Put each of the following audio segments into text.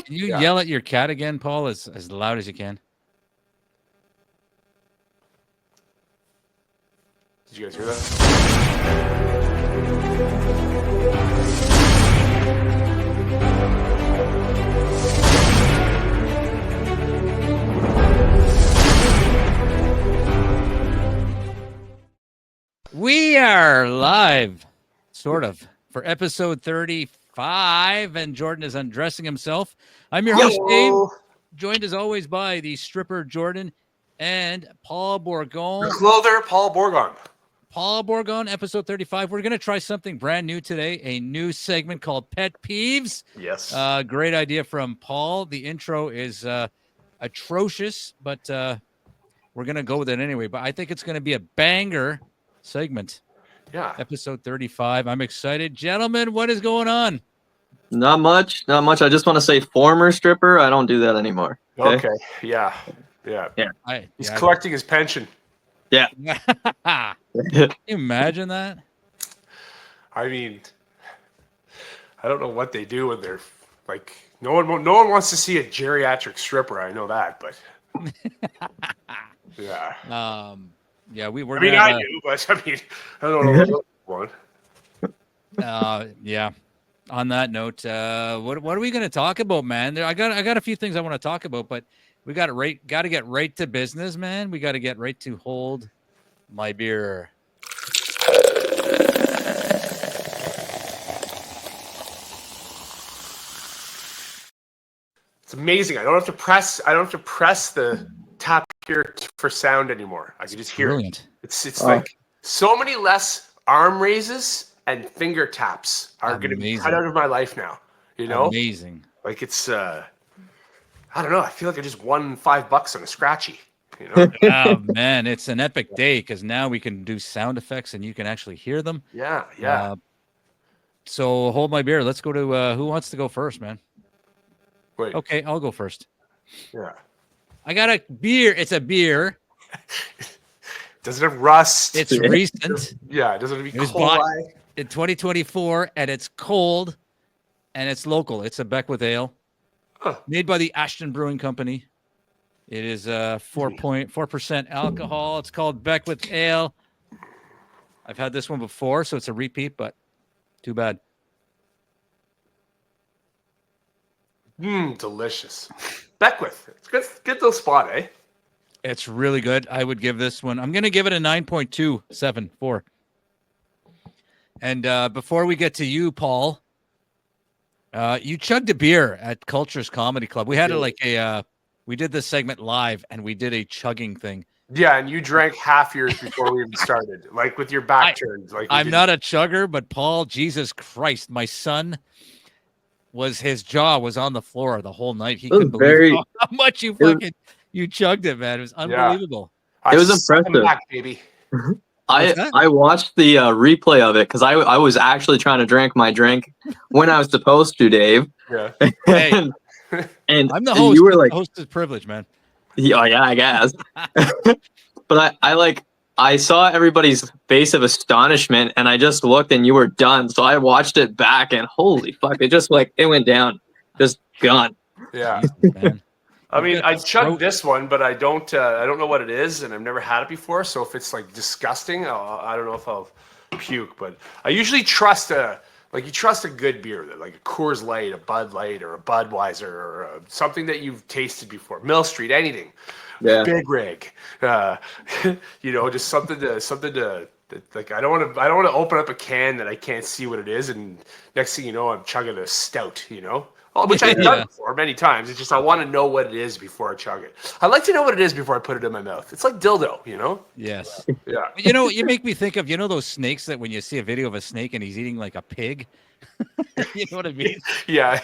Can you yell at your cat again, Paul, as loud as you can? Did you guys hear that? We are live, sort of, for episode 35, and Jordan is undressing himself. I'm your host, Dave, joined as always by the stripper Jordan and Paul Bourgon. The clother, Paul Bourgon. Paul Bourgon, episode 35. We're going to try something brand new today, a new segment called Pet Peeves. Yes. Great idea from Paul. The intro is atrocious, but we're going to go with it anyway. But I think it's going to be a banger segment. Yeah. Episode 35. I'm excited. Gentlemen, what is going on? Not much. I just want to say former stripper. I don't do that anymore. Okay. Yeah. He's collecting his pension. Yeah. Can you imagine that? I mean, I don't know what they do when they're like, no one wants to see a geriatric stripper. I know that, but yeah. Yeah, we're. I mean, I do, but I mean, I don't know what one. Yeah. On that note, what are we going to talk about, man? I got a few things I want to talk about, but we got to get right to business, man. We got to get right to hold my beer. It's amazing. I don't have to press the tap here for sound anymore. I can just hear it. It's like so many less arm raises and finger taps are going to be cut out of my life now. You know, amazing. Like it's I don't know. I feel like I just won $5 on a scratchy. You know? Oh man, it's an epic day because now we can do sound effects and you can actually hear them. Yeah. So hold my beer. Let's go to who wants to go first, man? Wait. Okay, I'll go first. Yeah. I got a beer. It's a beer. Doesn't have rust. It's recent. Yeah, it doesn't have to be It was bought in 2024, and it's cold, and it's local. It's a Beckwith Ale, made by the Ashton Brewing Company. It is 4.4% alcohol. It's called Beckwith Ale. I've had this one before, so it's a repeat, but too bad. Delicious. Beckwith. It's good little spot, eh? It's really good. I would give this one. I'm going to give it a 9.274. And before we get to you, Paul, you chugged a beer at Culture's Comedy Club. We had we did this segment live, and we did a chugging thing. Yeah, and you drank half yours before we even started, like with your back turned. Like I'm not a chugger, but Paul, Jesus Christ, my son his jaw was on the floor the whole night. He couldn't believe how much you chugged it, man. It was unbelievable. Yeah. It was impressive, baby. I watched the replay of it because I was actually trying to drink my drink when I was supposed to, Dave. Yeah. Hey, and I'm the host. You were like, host is privilege, man. Yeah, I guess. But I saw everybody's face of astonishment, and I just looked, and you were done. So I watched it back, and holy fuck, it just it went down, just gone. Yeah. I mean, I chugged this one, but I don't know what it is, and I've never had it before. So if it's like disgusting, I don't know if I'll puke. But I usually trust you trust a good beer, like a Coors Light, a Bud Light, or a Budweiser, or something that you've tasted before. Mill Street, anything. Yeah. Big Rig. Just something to like. I don't want to open up a can that I can't see what it is, and next thing you know, I'm chugging a stout. Which I've done before many times. It's just I want to know what it is before I chug it. I like to know what it is before I put it in my mouth. It's like dildo, Yes. Yeah. You make me think of those snakes that when you see a video of a snake and he's eating like a pig. You know what I mean? Yeah.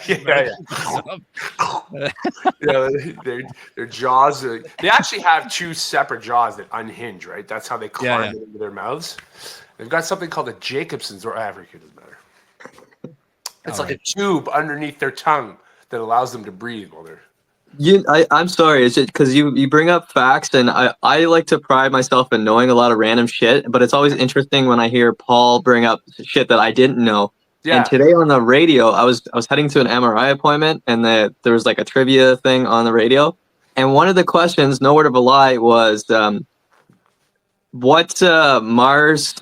Their jaws. They actually have two separate jaws that unhinge, right? That's how they climb into their mouths. They've got something called a Jacobson's or African, doesn't matter. It's like a tube underneath their tongue that allows them to breathe while they're. I'm sorry. It's just because you bring up facts, and I like to pride myself in knowing a lot of random shit. But it's always interesting when I hear Paul bring up shit that I didn't know. Yeah. And today on the radio, I was heading to an MRI appointment, and there was like a trivia thing on the radio, and one of the questions, no word of a lie, was what Mars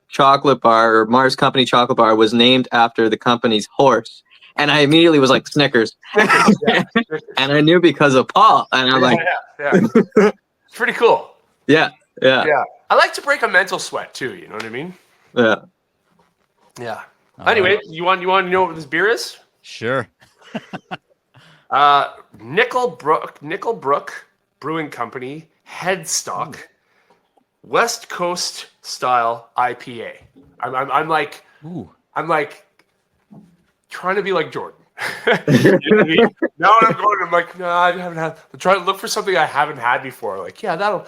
chocolate bar or Mars Company chocolate bar was named after the company's horse, and I immediately was like Snickers, Yeah. and I knew because of Paul, and I'm like, yeah. It's pretty cool. yeah. Yeah. I like to break a mental sweat too. You know what I mean? Yeah. Yeah. All Anyway, right. you want to know what this beer is? Sure. Nickelbrook Brewing Company Headstock West Coast style IPA. I'm like Ooh. trying to be like Jordan. You know what I mean? Now when I'm like, no, I haven't had. I'm trying to look for something I haven't had before. Like, yeah, that'll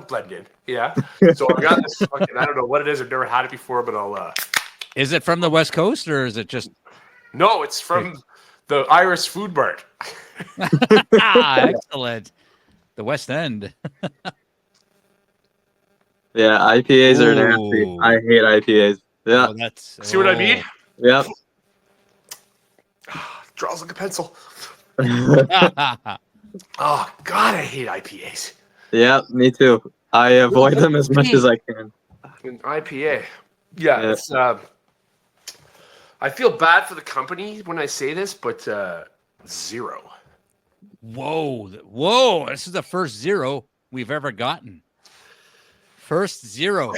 blend in. Yeah. So I got this fucking, I don't know what it is. I've never had it before, but I'll. Is it from the West Coast or is it just? No, it's from the Iris Food Mart. Excellent. The West End. Yeah, IPAs are nasty. Ooh. I hate IPAs. Yeah. Oh, that's See what I mean? Yep. Draws like a pencil. Oh. Oh God, I hate IPAs. Yeah, me too. I avoid them as much as I can. An IPA. Yeah, it's. I feel bad for the company when I say this, but zero. Whoa! This is the first zero we've ever gotten. First zero.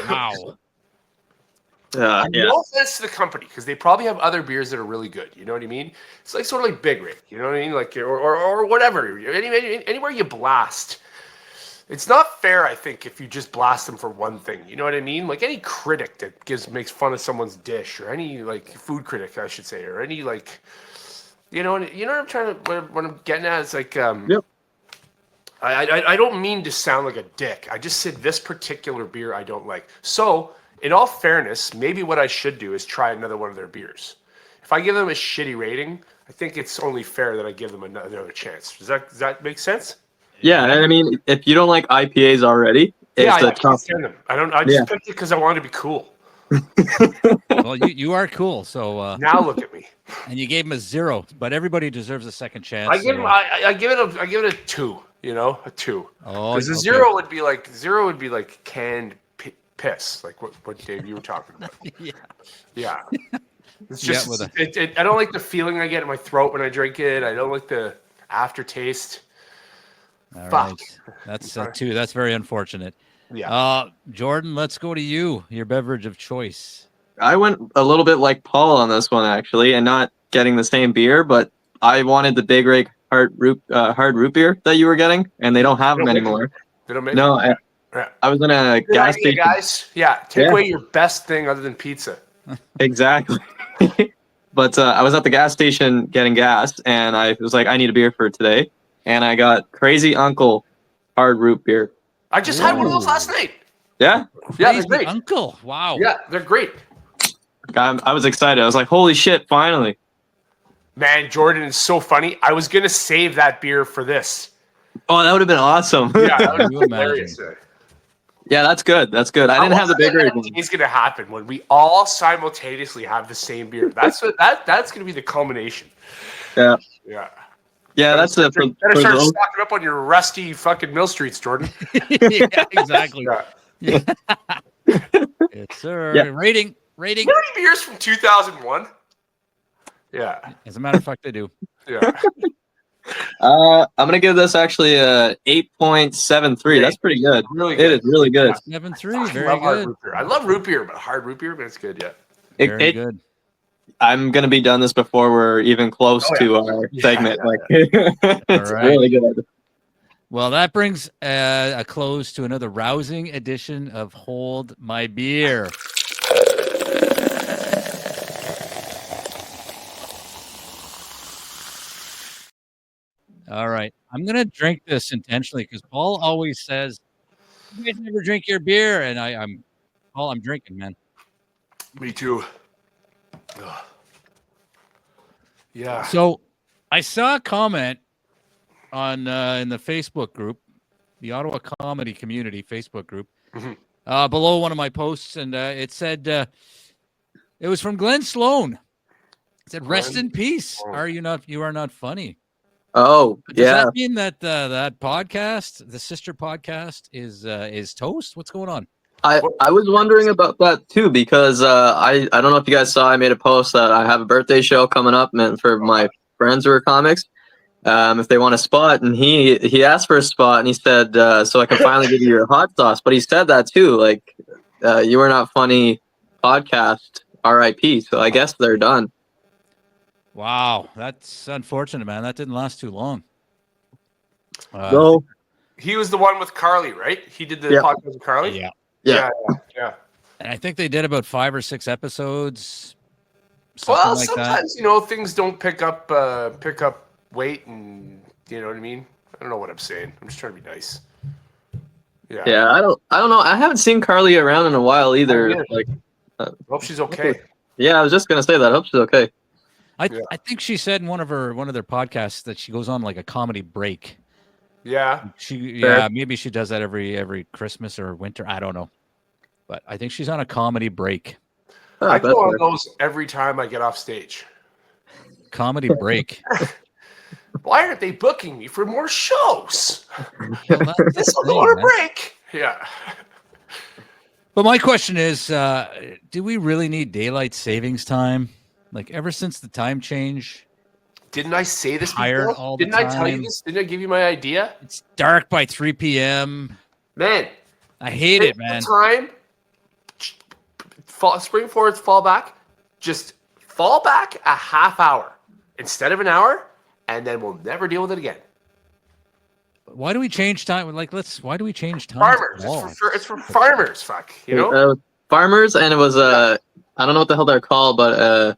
Wow. Yeah. No offense to the company, because they probably have other beers that are really good. You know what I mean? It's like sort of like Big Rig. You know what I mean? Like or whatever. Anywhere you blast. It's not fair, I think, if you just blast them for one thing. You know what I mean? Like any critic that makes fun of someone's dish, or any like food critic, I should say, or any like, you know what I'm trying to, what I'm getting at is like, Yep. I don't mean to sound like a dick. I just said this particular beer I don't like. So, in all fairness, maybe what I should do is try another one of their beers. If I give them a shitty rating, I think it's only fair that I give them another chance. Does that make sense? Yeah, and I mean, if you don't like IPAs already, it's I a can't tough. stand them. I just picked it because I wanted to be cool. Well, you are cool. So Now look at me. and you gave him a zero, but everybody deserves a second chance. I give it a 2. You know, a 2. Oh, Because the okay. zero would be like canned piss, like what Dave you were talking about. Yeah. It's just I don't like the feeling I get in my throat when I drink it. I don't like the aftertaste. All Fuck. right. That's a 2. That's very unfortunate. Yeah. Jordan, let's go to you. Your beverage of choice. I went a little bit like Paul on this one actually, and not getting the same beer, but I wanted the Big Rig hard root beer that you were getting, and they don't have them anymore. They don't make No, I was in a Good gas idea, station. guys. Yeah, take away your best thing other than pizza. Exactly. But I was at the gas station getting gas, and I was like, I need a beer for today, and I got Crazy Uncle hard root beer. I just had one of those last night. Yeah, Yeah, they're Crazy great. Uncle. Wow. Yeah, they're great. I was excited. I was like, holy shit, finally. Man, Jordan is so funny. I was gonna save that beer for this. Oh, that would have been awesome. Yeah, that Can was you imagine? hilarious. Yeah, that's good. That's good. I didn't have the Big Rig. It's gonna happen when we all simultaneously have the same beer. That's gonna be the culmination. Yeah. Yeah. Yeah, that's the. Better start stocking up on your rusty fucking Mill Streets, Jordan. Yeah, exactly. Yeah. Yes, sir. Yeah. Rating. How many beers from 2001? Yeah. As a matter of fact, I do. Yeah. I'm gonna give this actually a 8.73. That's pretty good. Really It good. is really good. 7-3. I Very love hard good. root beer. I love root beer, but hard root beer, but it's good. Yeah. Very good. I'm gonna be done this before we're even close to our segment. Yeah. Like, it's All right. really good. Well, that brings a close to another rousing edition of Hold My Beer. All right. I'm going to drink this intentionally because Paul always says, you guys never drink your beer. And I'm drinking, man. Me too. Ugh. Yeah. So I saw a comment on in the Facebook group, the Ottawa Comedy Community Facebook group, Mhm. below one of my posts, and it said, It was from Glenn Sloan. It said, "Rest Glenn in peace. Sloan. Are you not? You are not funny." Oh, Does yeah. that mean that that podcast, the sister podcast, is toast? What's going on? I was wondering about that too because I don't know if you guys saw I made a post that I have a birthday show coming up and for my friends who are comics if they want a spot, and he asked for a spot and he said so I can finally give you your hot sauce, but he said that too, like you are not funny podcast RIP, so I guess they're done. Wow, that's unfortunate, man. That didn't last too long. No. He was the one with Carly, right? He did the Yeah. podcast with Carly. Yeah. Yeah. And I think they did about 5 or 6 episodes. Well, Like sometimes things don't pick up weight, and you know what I mean. I don't know what I'm saying. I'm just trying to be nice. Yeah, I don't know. I haven't seen Carly around in a while either. Oh, yeah. Like, Hope she's okay. yeah, I was just gonna say that. I hope she's okay. I think she said in one of their podcasts that she goes on like a comedy break. Yeah. Maybe she does that every Christmas or winter. I don't know. But I think she's on a comedy break. Oh, I go on fair. those every time I get off stage. Comedy break. Why aren't they booking me for more shows? Well, This will go on a break. Yeah. But my question is, do we really need daylight savings time? Like ever since the time change, Didn't I say this Tired before? all the Didn't I tell you time. this? Didn't I give you my idea? it's dark by 3 p.m. Man, I hate take it, man. the time. Spring forwards, fall back. Just fall back a half hour instead of an hour, and then we'll never deal with it again. Why do we change time? Like, why do we change time? Farmers. at all? It's for farmers. Fuck. You know? Farmers, and it was I don't know what the hell they're called, but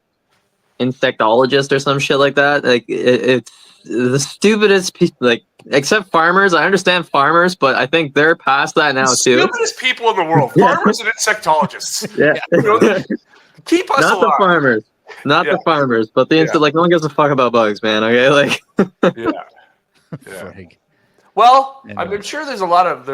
insectologist or some shit like that. Like it's the stupidest people. Like except farmers, I understand farmers, but I think they're past that now The too. stupidest people in the world, farmers and insectologists. Yeah, You know, keep us not the alive. farmers, the farmers, but the like no one gives a fuck about bugs, man. Okay, like Yeah. Frig. Well, Anyway. I'm sure there's a lot of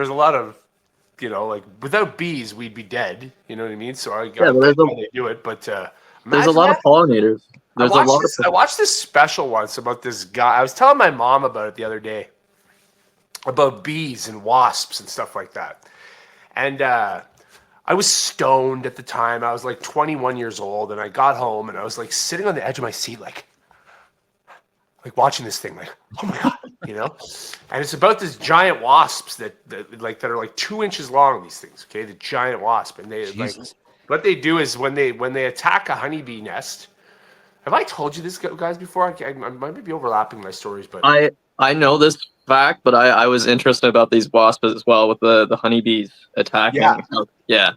like without bees we'd be dead. You know what I mean? So I but there's how they do it, but there's a imagine lot that. of pollinators. There's a lot I of watched this special once about this guy. I was telling my mom about it the other day, about bees and wasps and stuff like that. And I was stoned at the time. I was like 21 years old, and I got home, and I was like sitting on the edge of my seat, like watching this thing, like, oh my God, And it's about this giant wasps that are like 2 inches long. These things, okay, the giant wasp, and they like Jesus. what they do is when they attack a honeybee nest. Have I told you this, guys, before? I might be overlapping my stories, but I know this fact, but I was interested about these wasps as well with the honeybees attacking. But yeah,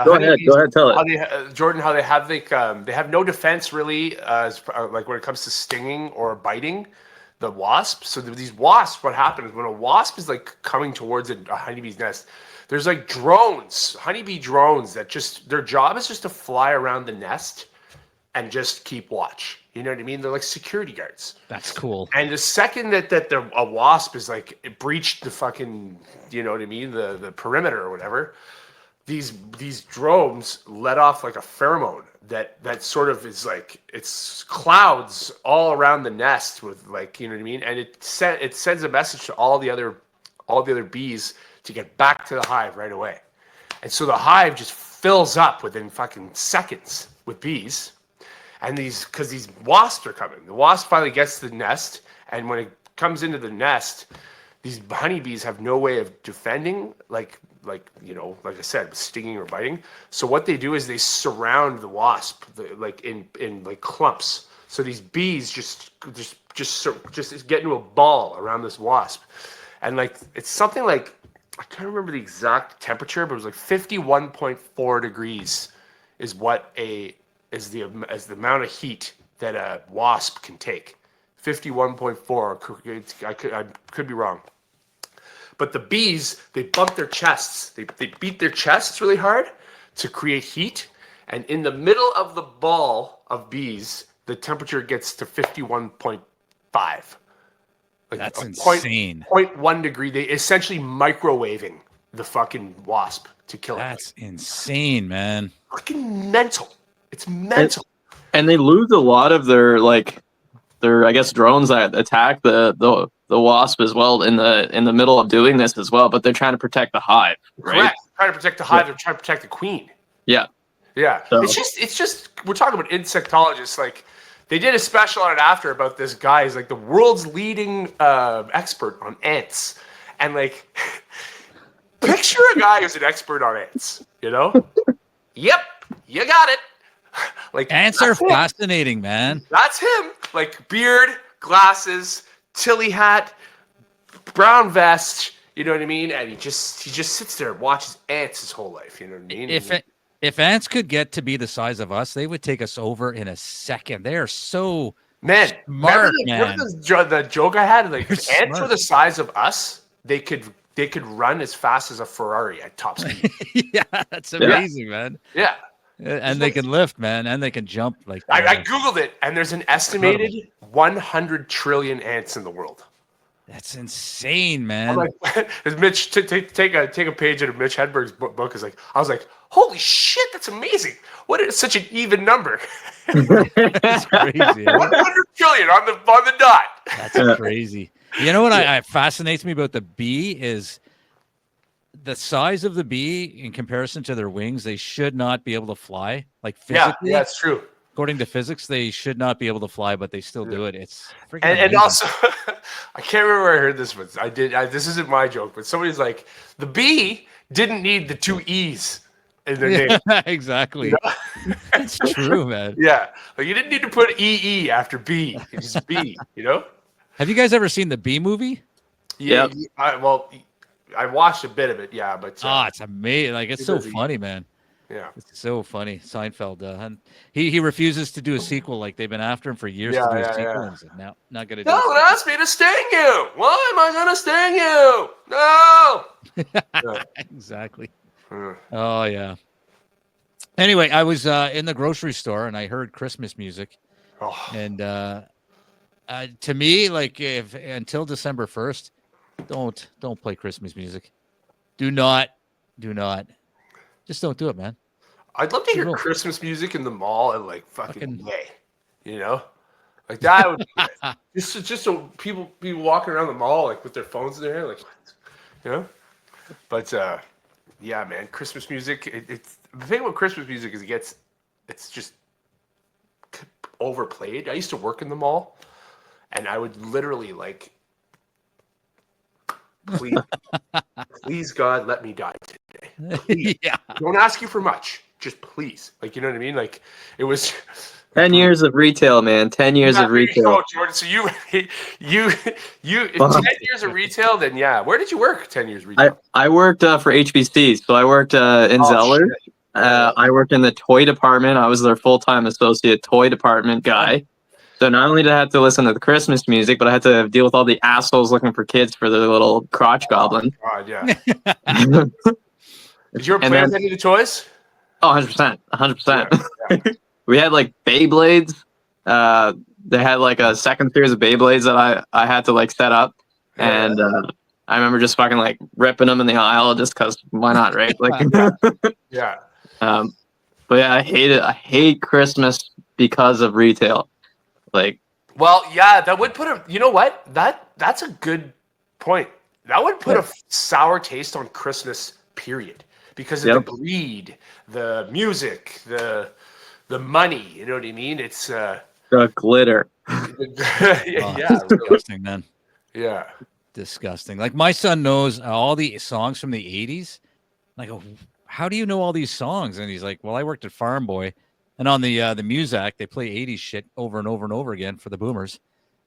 go ahead, tell how it. Jordan, how they have no defense really, like when it comes to stinging or biting the wasp. So these wasps, what happens when a wasp is like coming towards a honeybee's nest? There's like drones, honeybee drones that their job is just to fly around the nest and just keep watch. You know what I mean? They're like security guards. That's cool. And the second that a wasp is like it breached the fucking, you know what I mean, the perimeter or whatever, these drones let off like a pheromone that sort of is like it's clouds all around the nest with like, you know what I mean, and it sends a message to all the other bees to get back to the hive right away. And so the hive just fills up within fucking seconds with bees. And because these wasps are coming. The wasp finally gets to the nest, and when it comes into the nest, these honeybees have no way of defending, like I said, stinging or biting. So what they do is they surround the wasp, like in like clumps. So these bees just get into a ball around this wasp, and like it's something like I can't remember the exact temperature, but it was like 51.4 degrees is what is the amount of heat that a wasp can take. 51.4. I could be wrong. But the bees, they bump their chests. They beat their chests really hard to create heat. And in the middle of the ball of bees, the temperature gets to 51.5. Like That's insane. 0.1 degree. They essentially microwaving the fucking wasp to kill it. That's insane, man. Fucking mental. It's mental. And they lose a lot of their I guess drones that attack the wasp as well in the middle of doing this as well. But they're trying to protect the hive, right? Correct. Trying to protect the hive. They're trying to protect the queen. Yeah. Yeah. So. It's just we're talking about insectologists. Like they did a special on it after about this guy. He's like the world's leading expert on ants, and like picture a guy who's an expert on ants. You know? Yep, you got it. Like Ants are fascinating, man. That's him. Like beard, glasses, Tilly hat, brown vest. You know what I mean? And he just sits there and watches ants his whole life. You know what I mean? If ants could get to be the size of us, they would take us over in a second. They are so smart, man. Remember the joke I had? Like if ants smart. were the size of us, they could run as fast as a Ferrari at top speed. Yeah, that's amazing, man. Yeah. And they can lift, man, and they can jump. Like I googled it, and there's an estimated 100 trillion ants in the world. That's insane, man. I'm like, as Mitch take a page out of Mitch Hedberg's book is like, I was like, holy shit, that's amazing. What is such an even number? That's crazy. 100 trillion on the dot. That's crazy. You know what fascinates me about the bee is the size of the bee in comparison to their wings. They should not be able to fly. Like physically, yeah, it's true. According to physics, they should not be able to fly, but they still do it. It's freaking and amazing. also, I can't remember where I heard this, but this isn't my joke, but somebody's like, the bee didn't need the 2 E's in their name. Exactly. You know? It's true, man. Yeah, like you didn't need to put EE after B. It's just B. You know? Have you guys ever seen the Bee Movie? Yeah. I watched a bit of it. Yeah, but it's amazing. Like it's so funny, man. Yeah, it's so funny. Seinfeld, and he refuses to do a sequel. Like they've been after him for years to do a sequel, and said, "No, not gonna do it." No one asked me to sting you. Why am I gonna sting you? No. Exactly. Oh yeah. Anyway, I was in the grocery store and I heard Christmas music, and to me, like if until December 1st, don't play Christmas music. Do not. Just don't do it, man. I'd love to hear Christmas music in the mall and like fucking May, you know, like that would be just so people walking around the mall like with their phones in their hand, like, you know. But yeah, man, Christmas music. It's the thing about Christmas music is it's just overplayed. I used to work in the mall, and I would literally like, please God, let me die today. Please. Yeah. Don't ask you for much. Just please. Like, you know what I mean? Like, it was 10 years of retail, man. 10 years of retail. Oh, Jordan. So you 10 years of retail, then yeah. Where did you work 10 years retail? I worked for HBC. So I worked in Zeller. I worked in the toy department. I was their full-time associate toy department guy. So not only did I have to listen to the Christmas music, but I had to deal with all the assholes looking for kids for their little crotch goblin. God, yeah. Did you ever play with any of the toys? Oh, 100%. 100%. Yeah. We had like Beyblades. They had like a second series of Beyblades that I had to like set up. Yeah. And I remember just fucking like ripping them in the aisle just because why not, right? Like, yeah. But yeah, I hate it. I hate Christmas because of retail. Like, well, yeah, that would put a, you know what? That's a good point. That would put a sour taste on Christmas, period. Because of the greed, the music, the money, you know what I mean? It's the glitter. Yeah, disgusting, man. Yeah. Disgusting. Like my son knows all the songs from the 80s. And I go, how do you know all these songs? And he's like, well, I worked at Farm Boy. And on the Muzak, they play 80s shit over and over and over again for the boomers.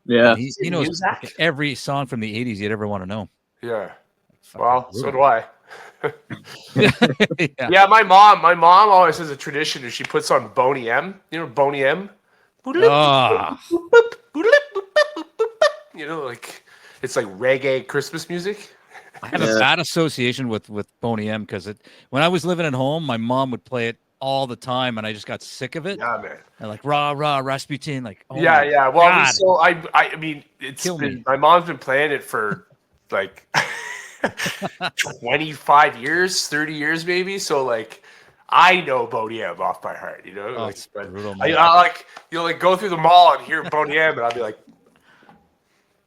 Yeah. He knows every song from the 80s you'd ever want to know. Yeah. Well, so do I. Yeah, my mom always has a tradition is she puts on Boney M. You know Boney M? You know, like it's like reggae Christmas music. I have a bad association with Boney M because when I was living at home, my mom would play it all the time, and I just got sick of it. Yeah, man. And like rah Rasputin, like yeah. Well, so I mean, it's my mom's been playing it for like 25 years, 30 years maybe. So like I know Boney M off by heart, you know. Oh, Like, but brutal, I man. like like go through the mall and hear Boney M, and I'll be like,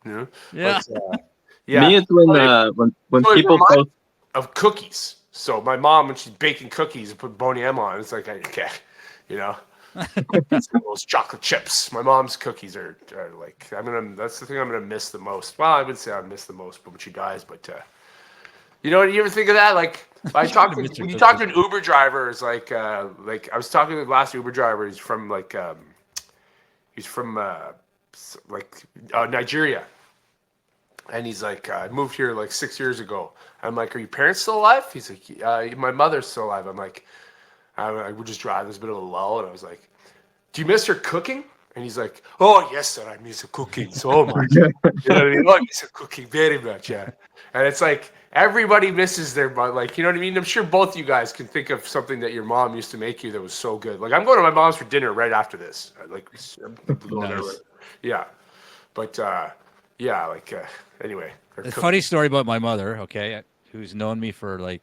you know, Yeah. But, Me, yeah. it's when So it people reminds post. of cookies. So my mom, when she's baking cookies and put Boney M on, it's like, okay, you know, those chocolate chips. My mom's cookies are like, that's the thing I'm gonna miss the most. Well, I would say I miss the most, but when she dies, but you know, you ever think of that? Like, when you talk to an Uber driver, it's like I was talking to the last Uber driver. He's from Nigeria. And he's like, I moved here like 6 years ago. I'm like, are your parents still alive? He's like, my mother's still alive. I'm like, I would just drive. There's a bit of a lull. And I was like, do you miss her cooking? And he's like, oh, yes, sir. I miss her cooking so much. You know what I mean? Oh, I miss her cooking very much. Yeah. And it's like, everybody misses their, like, you know what I mean? I'm sure both you guys can think of something that your mom used to make you that was so good. Like, I'm going to my mom's for dinner right after this. Like, Nice. yeah. But, yeah, like, anyway. A funny story about my mother, okay, who's known me for like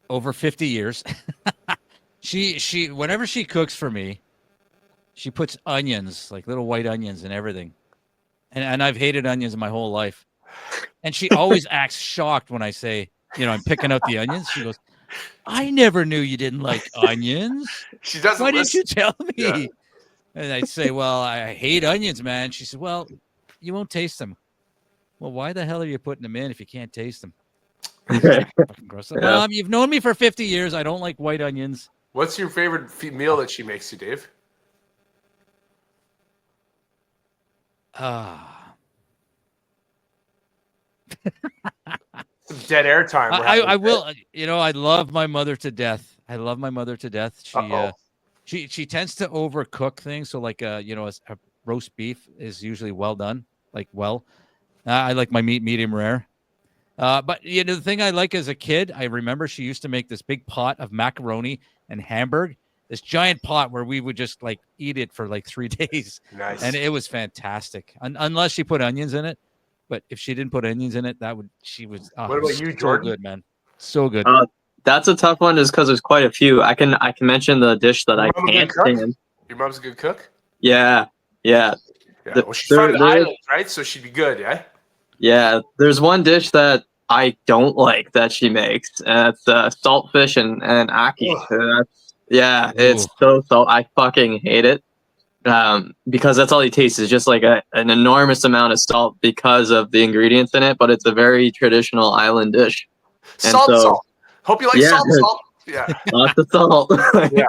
over 50 years. She whenever she cooks for me, she puts onions, like little white onions in everything. And I've hated onions my whole life. And she always acts shocked when I say, I'm picking out the onions. She goes, I never knew you didn't like onions. She doesn't Why didn't you listen. tell me? Yeah. And I'd say, well, I hate onions, man. She said, well, you won't taste them. Well, why the hell are you putting them in if you can't taste them? Fucking gross. Yeah. Mom, you've known me for 50 years. I don't like white onions. What's your favorite meal that she makes you, Dave? Some dead air time. I will. I love my mother to death. I love my mother to death. She tends to overcook things. So like a roast beef is usually well done. I like my meat medium rare. But the thing I like as a kid, I remember she used to make this big pot of macaroni and Hamburg, this giant pot where we would just like eat it for like 3 days. Nice. And it was fantastic. Unless she put onions in it. But if she didn't put onions in it, she was. What about you, Jordan? So good, man. So good. That's a tough one, just because there's quite a few. I can mention the dish that I can't stand. Your mom's a good cook? Yeah. Well, she's from the island, right? So she'd be good, yeah? Yeah. There's one dish that I don't like that she makes, and it's saltfish and aki. It's so salt. I fucking hate it. Because that's all he tastes is just like an enormous amount of salt because of the ingredients in it, but it's a very traditional island dish. Salt. Hope you like salt. Yeah. Lots of salt. Yeah.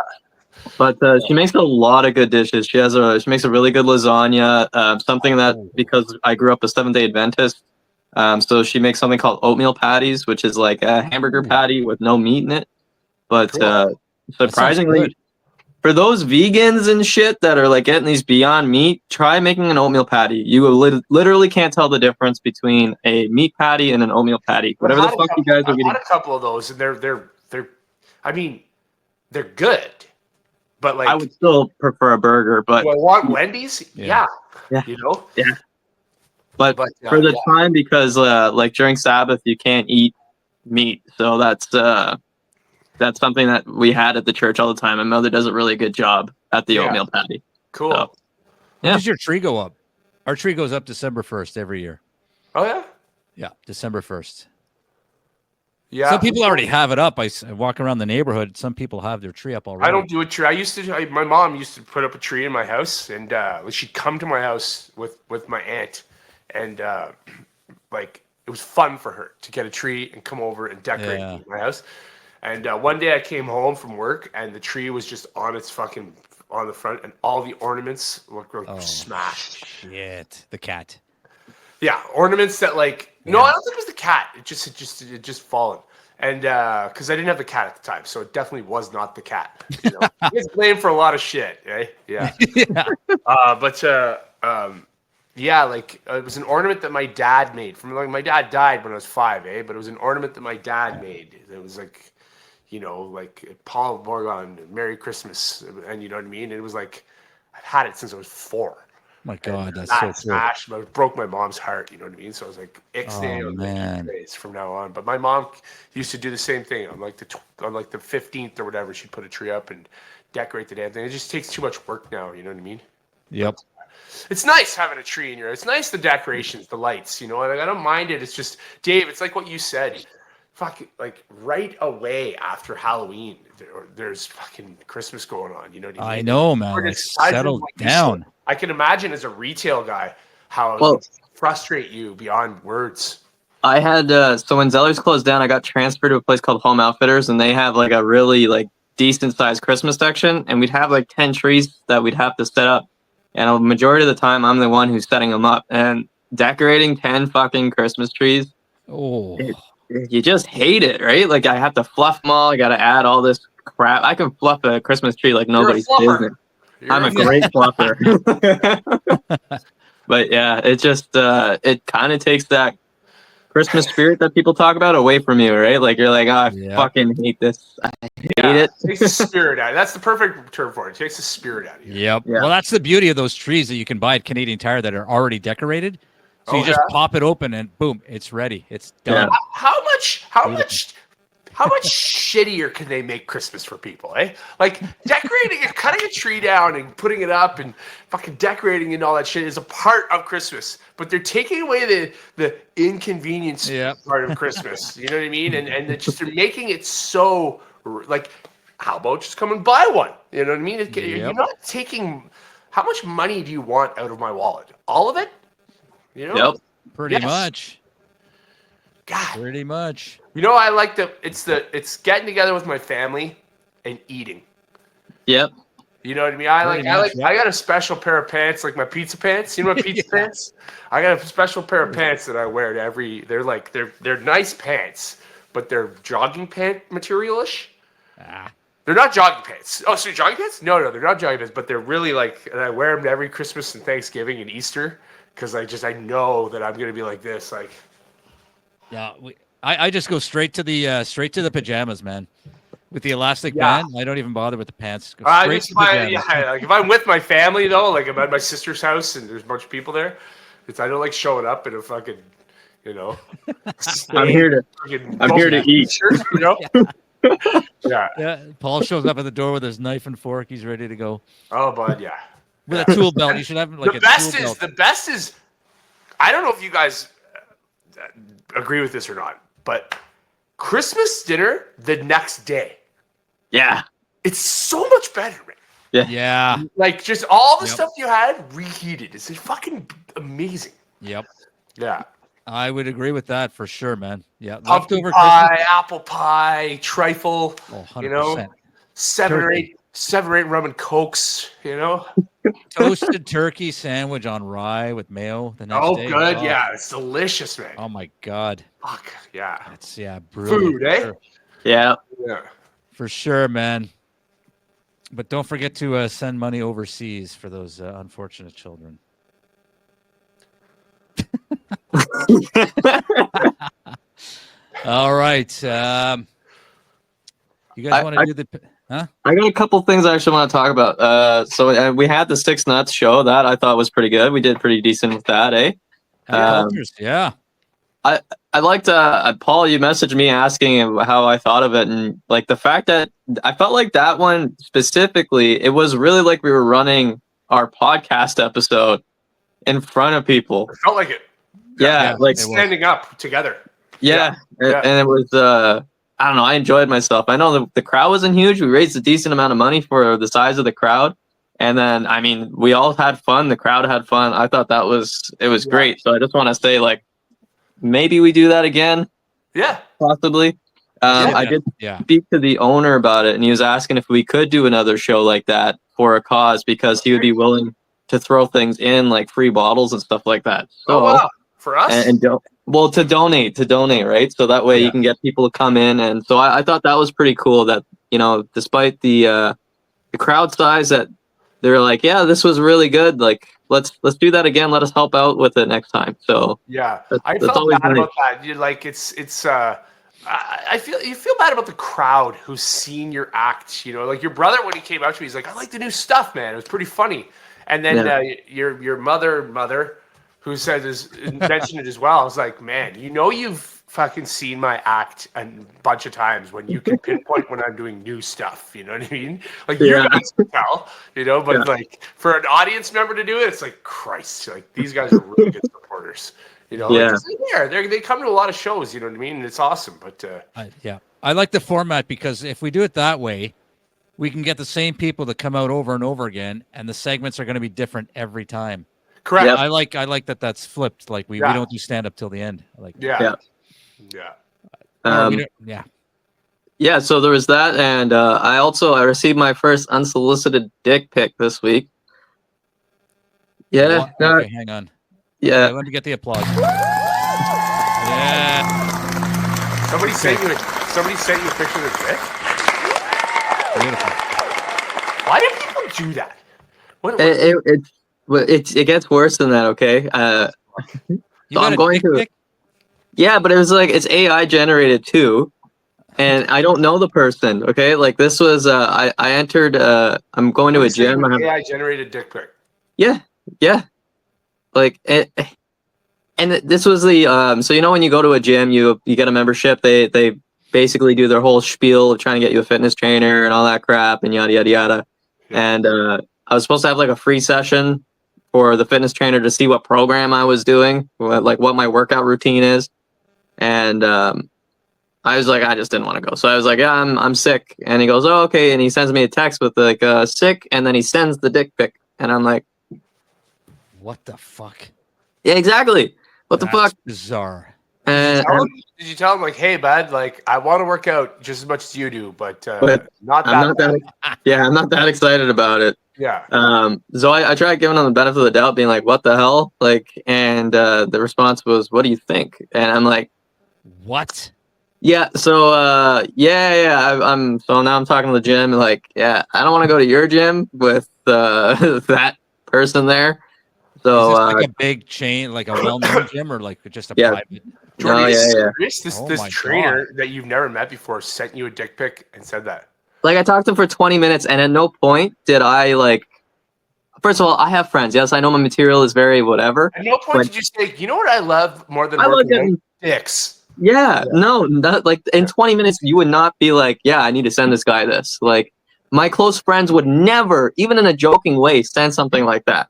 But she makes a lot of good dishes. She makes a really good lasagna. Something that, because I grew up a Seventh-day Adventist, so she makes something called oatmeal patties, which is like a hamburger patty with no meat in it. But surprisingly, for those vegans and shit that are like getting these Beyond Meat, try making an oatmeal patty. You literally can't tell the difference between a meat patty and an oatmeal patty. Whatever the fuck you guys are getting. I've had a couple of those, and they're I mean, they're good. But like, I would still prefer a burger, but do I want Wendy's? Yeah. Yeah. You know? Yeah. But for the time, because like during Sabbath you can't eat meat, so that's something that we had at the church all the time. My mother does a really good job at the oatmeal patty. Cool. So, When does your tree go up? Our tree goes up December 1st every year. Oh yeah? Yeah, December 1st. Yeah. Some people already have it up. I walk around the neighborhood. Some people have their tree up already. I don't do a tree. My mom used to put up a tree in my house, and she'd come to my house with my aunt, and like it was fun for her to get a tree and come over and decorate my house. And one day I came home from work, and the tree was just on the front, and all the ornaments were smashed. Shit, the cat. Yeah, ornaments that no, I don't think it was the cat. It just fallen, and because I didn't have the cat at the time, so it definitely was not the cat. You know, he's blamed for a lot of shit, right? Yeah. Yeah. It was an ornament that my dad made. My dad died when I was 5, but it was an ornament that my dad made. It was like, like Paul Morgan, Merry Christmas, and you know what I mean. And it was like I've had it since I was 4, My God, that's that so cool. smashed, but it broke my mom's heart. You know what I mean? So I was like, ixnay on man. the trays from now on. But my mom used to do the same thing on like the 15th or whatever. She'd put a tree up and decorate the damn thing. It just takes too much work now. You know what I mean? Yep. It's nice having a tree in your. It's nice the decorations, the lights. You know, like I don't mind it. It's just Dave. It's like what you said. Fuck, like right away after Halloween, there's fucking Christmas going on. You know what I mean? I know, man. Or Like, it's aside from settle what you down. said, I can imagine as a retail guy how it Well- would frustrate you beyond words. I had so when Zeller's closed down, I got transferred to a place called Home Outfitters, and they have like a really like decent sized Christmas section, and we'd have like 10 trees that we'd have to set up. And a majority of the time, I'm the one who's setting them up and decorating 10 fucking Christmas trees. Oh, You just hate it, right? Like I have to fluff them all. I got to add all this crap. I can fluff a Christmas tree like nobody's fluffer. business. You're I'm a great fluffer. But yeah, it just it kind of takes that Christmas spirit that people talk about away from you, right? Like you're like, oh, I Yeah. fucking hate this. I hate yeah, it. it takes the spirit out. That's the perfect term for it. It takes the spirit out of you. yep. Yeah. Well, that's the beauty of those trees that you can buy at Canadian Tire that are already decorated. So you just pop it open and boom, it's ready. It's done. Yeah. How much shittier can they make Christmas for people, eh? Like decorating and cutting a tree down and putting it up and fucking decorating and all that shit is a part of Christmas, but they're taking away the inconvenience part of Christmas. You know what I mean? And they're making it so like, how about just come and buy one? You know what I mean? You're not taking. How much money do you want out of my wallet? All of it? You know? Yep. Pretty much. God. Pretty much. You know, I like it's getting together with my family and eating. Yep. You know what I mean? I got a special pair of pants, like my pizza pants. You know my pizza pants? I got a special pair of pants that I wear to every. They're nice pants, but they're jogging pant material-ish. They're not jogging pants. Oh, so jogging pants? No, they're not jogging pants, but they're really like. And I wear them to every Christmas and Thanksgiving and Easter because I know that I'm gonna be like this, like. Yeah, I just go straight to the pajamas, man. With the elastic band, I don't even bother with the pants. Go straight to pajamas. Like if I'm with my family though, like I'm at my sister's house and there's a bunch of people there, I don't like showing up in a fucking, you know. I'm here to eat. Shirt, you know? Yeah. Paul shows up at the door with his knife and fork. He's ready to go. Oh, bud, yeah. With a tool belt, you should have like the best is. I don't know if you guys agree with this or not, but Christmas dinner the next day. Yeah. It's so much better, man. Yeah. Like just all the stuff you had reheated. It's fucking amazing. Yep. Yeah. I would agree with that for sure, man. Yeah. Pumpkin pie, apple pie, trifle. Oh, 100%. You know, seven or eight rum and cokes. You know, toasted turkey sandwich on rye with mayo the next day. Oh, good. Yeah, it's delicious, man. Oh my God. Fuck yeah. It's brilliant. Food, eh? Sure. Yeah. Yeah. For sure, man. But don't forget to send money overseas for those unfortunate children. All right. You guys want to do the... Huh? I got a couple things I actually want to talk about. So we had the 6 Nuts show. That I thought was pretty good. We did pretty decent with that, eh? Yeah. I liked Paul, you messaged me asking how I thought of it, and like the fact that I felt like that one specifically, it was really like we were running our podcast episode in front of people. It felt like it. Yeah, like standing up together. Yeah. And it was I don't know, I enjoyed myself. I know the crowd wasn't huge. We raised a decent amount of money for the size of the crowd. And then, I mean, we all had fun. The crowd had fun. I thought it was great. So I just want to say, like, maybe we do that again. Yeah. Possibly. I did speak to the owner about it, and he was asking if we could do another show like that for a cause, because he would be willing to throw things in, like free bottles and stuff like that. So, wow. For us? To donate, right? So that way you can get people to come in. And so I thought that was pretty cool that, you know, despite the crowd size, that they're like, yeah, this was really good. Like, let's do that again. Let us help out with it next time. So yeah, I felt bad about that. You like, I feel you feel bad about the crowd who's seen your act. You know, like your brother when he came out to me, he's like, I like the new stuff, man. It was pretty funny. And then your mother, who mentioned it as well. I was like, man, you've fucking seen my act a bunch of times when you can pinpoint when I'm doing new stuff. You know what I mean? Like you guys can tell, but like for an audience member to do it, it's like Christ. Like these guys are really good supporters. They come to a lot of shows. You know what I mean? And it's awesome. But I like the format because if we do it that way, we can get the same people to come out over and over again, and the segments are going to be different every time. Correct. Yep. I like that's flipped. Like we don't do stand up till the end. Yeah. So there was that, and I received my first unsolicited dick pic this week. Yeah. Okay, hang on. Yeah. Okay, let me get the applause. Yeah. Somebody sent you a picture of their dick? Beautiful. Why do people do that? It gets worse than that, okay? So I'm going to. Yeah, but it was like it's AI generated too, and I don't know the person. Okay, like this was I entered. I'm going to a gym. AI generated dick pic. Yeah. Like and this was the so when you go to a gym, you get a membership. They basically do their whole spiel of trying to get you a fitness trainer and all that crap and yada yada yada. And I was supposed to have like a free session for the fitness trainer to see what program I was doing, like what my workout routine is. And I was like, I just didn't want to go. So I was like, yeah, I'm sick. And he goes, oh, okay. And he sends me a text with like sick, and then he sends the dick pic. And I'm like, what the fuck? Yeah, exactly. What the fuck? Bizarre. Did you tell him like, hey, bud, like I want to work out just as much as you do, but not that. I'm not that excited about it. Yeah. So I tried giving him the benefit of the doubt, being like, what the hell? Like, and the response was, what do you think? And I'm like, what? Yeah. So I'm so now I'm talking to the gym, like, yeah, I don't want to go to your gym with that person there. So is this like a big chain, like a well-known gym, or like just a private? Jordy, this trainer that you've never met before sent you a dick pic and said that. Like I talked to him for 20 minutes, and at no point did I like. First of all, I have friends. Yes, I know my material is very whatever. At no point did you say, you know what I love more than working dicks. Yeah, no, like in 20 minutes, you would not be like, yeah, I need to send this guy this. Like my close friends would never, even in a joking way, send something like that.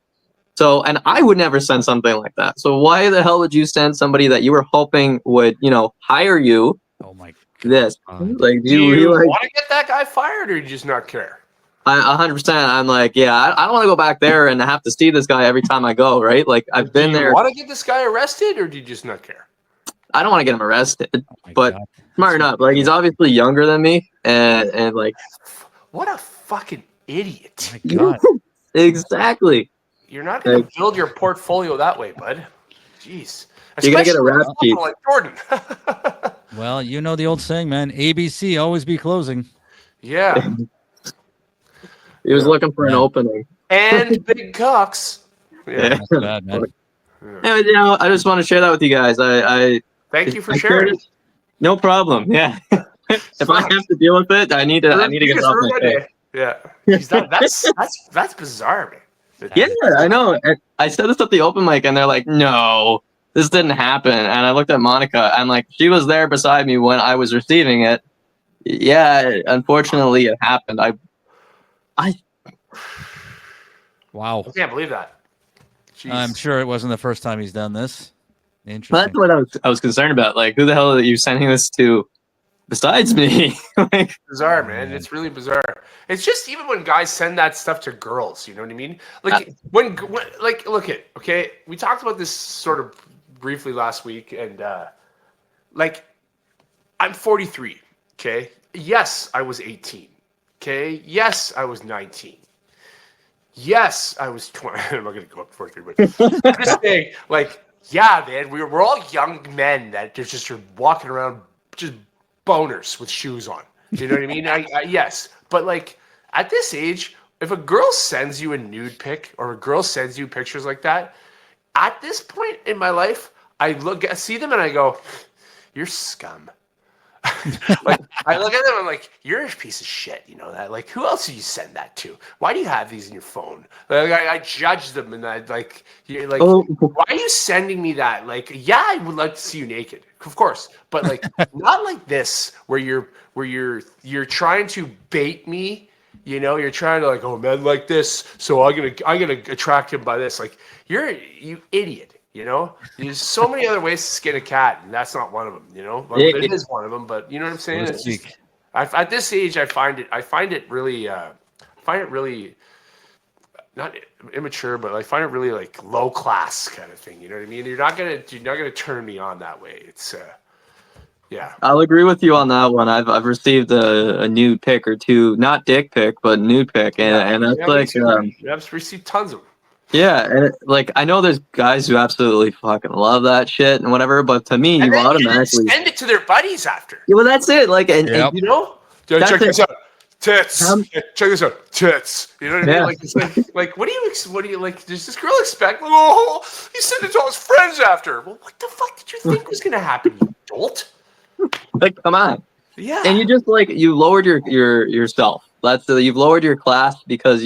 So, and I would never send something like that. So why the hell would you send somebody that you were hoping would, hire you? Oh my God. This, like, do you want to get that guy fired, or do you just not care? 100%. I'm like, yeah, I don't want to go back there and have to see this guy every time I go, right? Like I've been there. Do you want to get this guy arrested, or do you just not care? I don't want to get him arrested, but smart enough. Like he's obviously younger than me, and like, what a fucking idiot! Oh my God. Exactly. You're not going to build your portfolio that way, bud. Jeez. You're going to get a rap sheet. Like Jordan. Well, you know the old saying, man. ABC, always be closing. Yeah. He was looking for an opening. And big cocks. Yeah. That's bad, man. Anyway, I just want to share that with you guys. Thank you for sharing. No problem. Yeah. If I have to deal with it, I need to get it off my face. Yeah. Jeez, that's bizarre, man. Yeah, I know. I said this at the open mic, and they're like, "No, this didn't happen." And I looked at Monica. I'm like, "She was there beside me when I was receiving it." Yeah, unfortunately, it happened. Wow. I can't believe that. Jeez. I'm sure it wasn't the first time he's done this. Interesting. That's what I was concerned about. Like, who the hell are you sending this to? Besides me, like bizarre, man. It's really bizarre. It's just even when guys send that stuff to girls, you know what I mean? Like when like look at okay, we talked about this sort of briefly last week, and like I'm 43. Okay, yes, I was 18. Okay, yes, I was 19. Yes, I was 20. I'm not gonna go up to 43, but I'm just saying, like, yeah, man, we're all young men that just are walking around just boners with shoes on. Do you know what I mean? Yes. But like at this age, if a girl sends you a nude pic or a girl sends you pictures like that, at this point in my life, I see them and I go, you're scum. Like I look at them, I'm like, you're a piece of shit. You know that? Like, who else do you send that to? Why do you have these in your phone? Like, I judge them, and I like, you're like, why are you sending me that? Like, yeah, I would like to see you naked, of course, but like, not like this, where you're trying to bait me. You know, you're trying to like, oh, men like this, so I'm gonna attract him by this. Like, you idiot. You know, there's so many other ways to skin a cat, and that's not one of them. You know, like, it is one of them, but you know what I'm saying? It's just, at this age, I find it really not immature, but I find it really like low class kind of thing. You know what I mean? You're not gonna turn me on that way. It's yeah. I'll agree with you on that one. I've received a nude pic or two, not dick pic, but nude pic, and that's like I've received tons of them. Yeah, and like I know there's guys who absolutely fucking love that shit and whatever, but to me, you automatically send it to their buddies after. Yeah, well, that's it. Like, and you know, check this out, tits. Check this out, tits. You know what I mean? Like, it's like, what do you like? Does this girl expect? Like, oh, he sent it to all his friends after. Well, what the fuck did you think was gonna happen, you dolt? Like, come on. Yeah. And you just like you lowered yourself. You've lowered your class because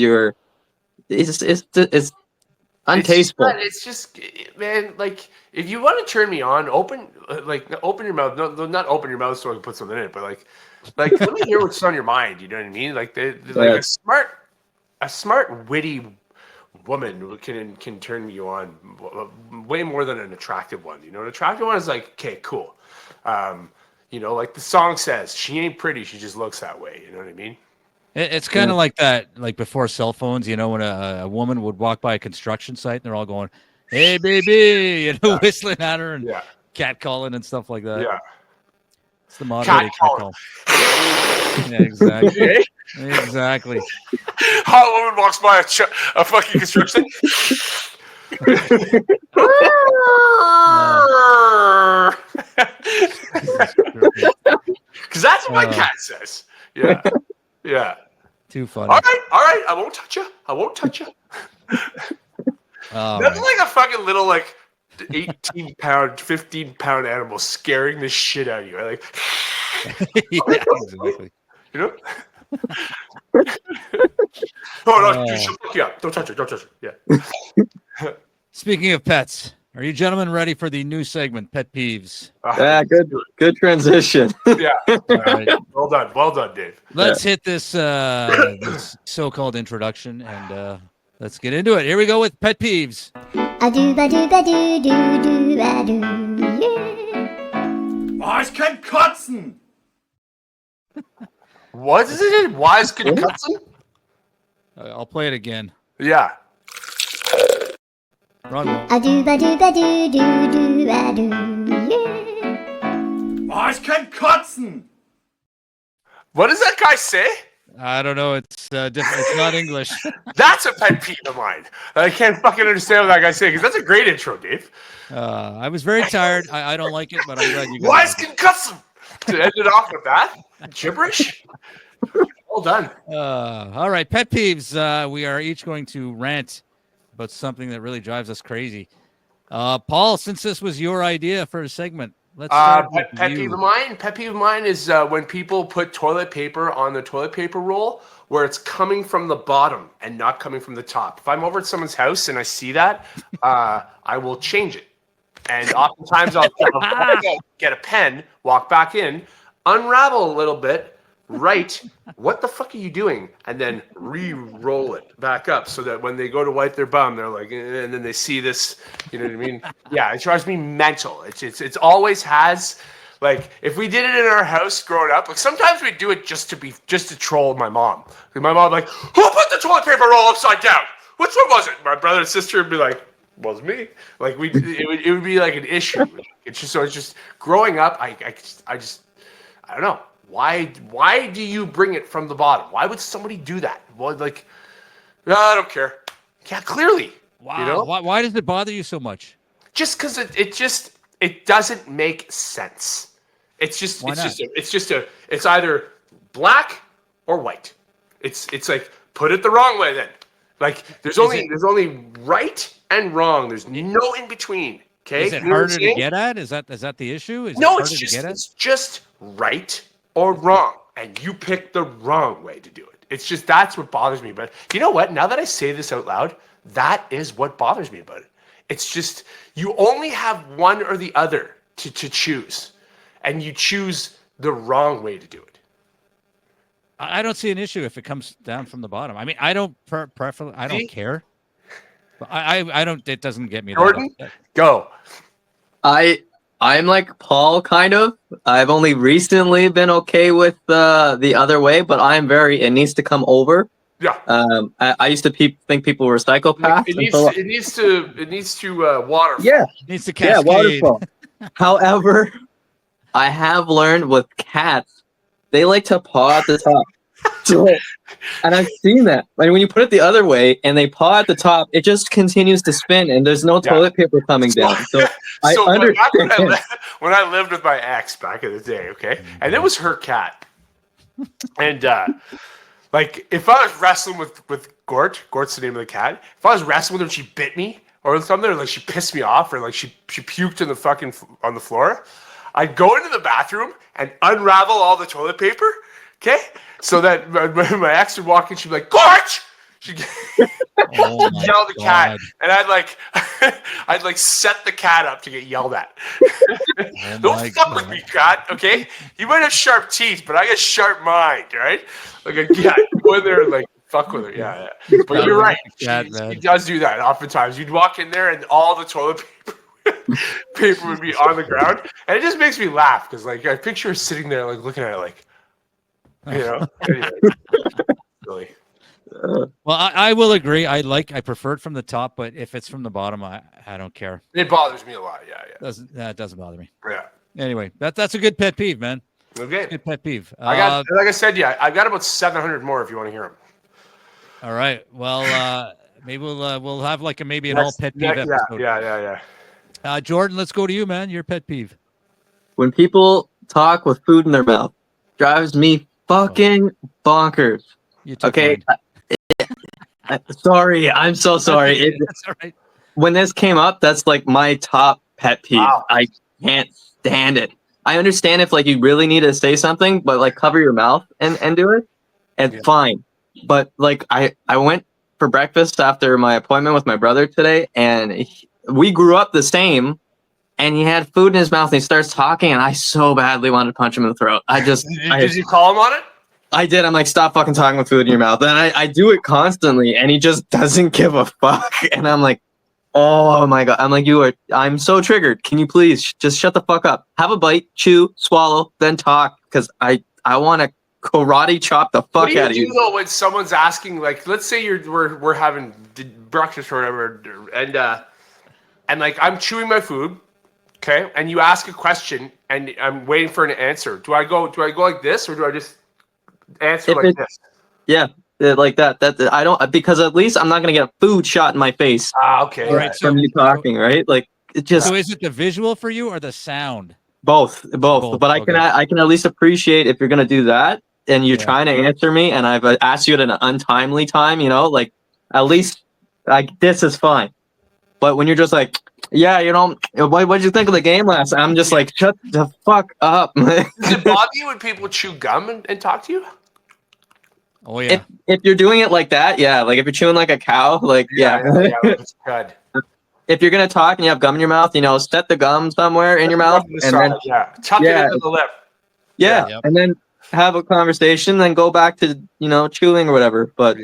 it's untasteful. It's just, man, like, if you want to turn me on, open your mouth. No, not open your mouth so I can put something in it, but like let me hear what's on your mind. You know what I mean? Like, a smart, witty woman can turn you on way more than an attractive one. You know, an attractive one is like, okay, cool. You know, like the song says, she ain't pretty, she just looks that way. You know what I mean? It's kind of like that, like before cell phones, you know, when a woman would walk by a construction site and they're all going, hey, baby, you know, whistling at her and catcalling and stuff like that. Yeah. It's the modern catcall. Yeah, exactly. Exactly. Hot woman walks by a fucking construction because that's what my cat says. Yeah. Yeah. Too funny. All right. I won't touch you. That's like a fucking little, like, 18-pound, 15-pound animal scaring the shit out of you. Like, yeah, exactly. You know? Oh, no, she'll fuck you up. Don't touch her. Yeah. Speaking of pets, are you gentlemen ready for the new segment, Pet Peeves? Yeah, good transition. Yeah. All right. Well done, Dave. Let's hit this this so-called introduction and let's get into it. Here we go with Pet Peeves. Oh, ich kann kotzen. What is it? Why is can kotzen? I'll play it again. Yeah. Run. Oh, ich kann kotzen. What does that guy say? I don't know. It's different. It's not English. That's a pet peeve of mine. I can't fucking understand what that guy's saying because that's a great intro, Dave. I was very tired. I don't like it, but I'm glad you got Why is can kotzen? To end it off with that gibberish. Well done. All right, Pet Peeves. We are each going to rant about something that really drives us crazy. Paul, since this was your idea for a segment, let's start with pet peeve of mine is when people put toilet paper on the toilet paper roll where it's coming from the bottom and not coming from the top. If I'm over at someone's house and I see that, I will change it. And oftentimes I'll get a pen, walk back in, unravel a little bit, write, what the fuck are you doing? And then re-roll it back up so that when they go to wipe their bum, they're like, and then they see this, you know what I mean? Yeah, it drives me mental. It's always has, like, if we did it in our house growing up, like sometimes we do it just to troll my mom. My mom like, who put the toilet paper roll upside down? Which one was it? My brother and sister would be like, was me. Like it would be like an issue. It's just growing up. I don't know. Why do you bring it from the bottom? Why would somebody do that? Well, like, no, I don't care. Yeah, clearly. Wow. You know? Why does it bother you so much? Just because it doesn't make sense. It's either black or white. It's like, put it the wrong way then. Like there's only right and wrong. There's no in between. Okay, Is it you know what I'm harder to saying? get at? Is that the issue? Is it No, harder it's to just get at? it's just right or wrong, and you pick the wrong way to do it. It's just that's what bothers me. But you know what? Now that I say this out loud, that is what bothers me about it. It's just you only have one or the other to choose, and you choose the wrong way to do it. I don't see an issue if it comes down from the bottom. I mean, I don't prefer. I don't See? care. But I don't. It doesn't get me. Jordan, That upset. go. I'm like Paul, kind of. I've only recently been okay with the other way, but I'm very. It needs to come over. Yeah. I used to think people were psychopaths. It needs to water. Yeah, It needs to yeah, cascade. waterfall. However, I have learned with cats, they like to paw at the top. So, and I've seen that. Like when you put it the other way and they paw at the top, it just continues to spin, and there's no toilet paper coming down. So I understand. When I lived with my ex back in the day, okay, and it was her cat, and like if I was wrestling with Gort's the name of the cat. If I was wrestling with her, she bit me or something, or like she pissed me off, or like she puked in the fucking on the floor. I'd go into the bathroom and unravel all the toilet paper, okay, so that my ex would walk in, she'd be like, "Gort!" She'd Oh my yell at the cat, God. and I'd like set the cat up to get yelled at. Oh Don't my fuck with God. me, cat. Okay, you might have sharp teeth, but I got sharp mind. All right, like a cat. Go in there and like fuck with her. Yeah. But you're right. Cat, She man. does do that oftentimes. You'd walk in there and all the toilet paper would be on the ground, and it just makes me laugh because like I picture her sitting there like looking at it like, you know. Anyway, really. Well, I will agree. I prefer it from the top, but if it's from the bottom, I don't care. It bothers me a lot. Yeah. That doesn't bother me. Yeah. Anyway, that's a good pet peeve, man. Okay. Good pet peeve. I got, like I said, yeah, I got about 700 more if you want to hear them. All right. Well, maybe we'll have like maybe an all pet peeve episode. Yeah. Jordan, let's go to you, man. Your pet peeve. When people talk with food in their mouth, drives me fucking bonkers. You took Okay. mine. Sorry, I'm so sorry. That's all right. When this came up, that's like my top pet peeve. Wow. I can't stand it. I understand if like you really need to say something, but like cover your mouth and do it, and fine. But like I went for breakfast after my appointment with my brother today, and we grew up the same. And he had food in his mouth, and he starts talking, and I so badly wanted to punch him in the throat. Did you call him on it? I did. I'm like, stop fucking talking with food in your mouth. And I do it constantly, and he just doesn't give a fuck. And I'm like, oh my God. I'm like, I'm so triggered. Can you please just shut the fuck up? Have a bite, chew, swallow, then talk. Because I want to karate chop the fuck out of you. What do you do though when someone's asking, like, let's say we're having breakfast or whatever, and like I'm chewing my food, okay, and you ask a question, and I'm waiting for an answer. Do I go like this, or do I just answer like this? Yeah, like that. I don't, because at least I'm not gonna get food shot in my face. Okay. All right. From you talking, right? Like it just. So is it the visual for you or the sound? Both. But I can at least appreciate if you're gonna do that and you're trying to answer me, and I've asked you at an untimely time. You know, like at least like this is fine. But when you're just like, yeah, you know, what'd you think of the game last? I'm just like, shut the fuck up. Does it bother you when people chew gum and talk to you? Oh yeah. If you're doing it like that, yeah. Like if you're chewing like a cow, like yeah. It's good. If you're gonna talk and you have gum in your mouth, you know, set the gum somewhere in your mouth, and then tuck it into the lip. Yeah, Yep. and then have a conversation, then go back to chewing or whatever. But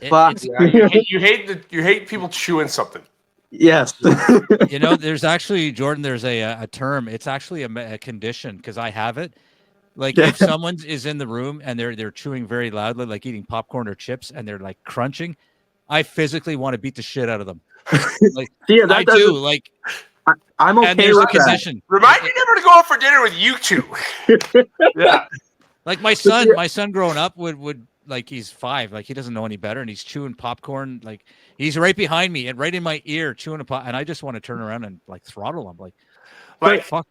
fuck. You hate people chewing something. Yes. There's actually, Jordan, there's a term. It's actually a condition because I have it. Like if someone is in the room and they're chewing very loudly, like eating popcorn or chips, and they're like crunching, I physically want to beat the shit out of them. Like I do. Like I'm okay and there's with a condition. Remind me never to go out for dinner with you two. Yeah. Like my son growing up would like he's 5, like he doesn't know any better, and he's chewing popcorn, like he's right behind me and right in my ear chewing a pop, and I just want to turn around and like throttle him, like fuck,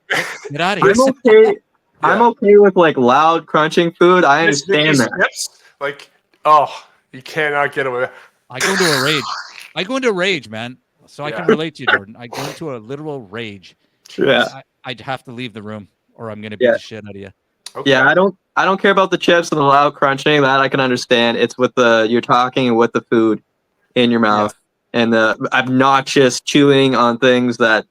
get out of here. I'm okay. I'm okay with like loud crunching food. I understand that. Snips, like, oh, you cannot get away. I go into a rage. Man. So I can relate to you, Jordan. I go into a literal rage. Yeah. I'd have to leave the room, or I'm gonna beat the shit out of you. Okay. Yeah, I don't care about the chips and the loud crunching. That I can understand. It's with you're talking with the food in your mouth and the obnoxious chewing on things that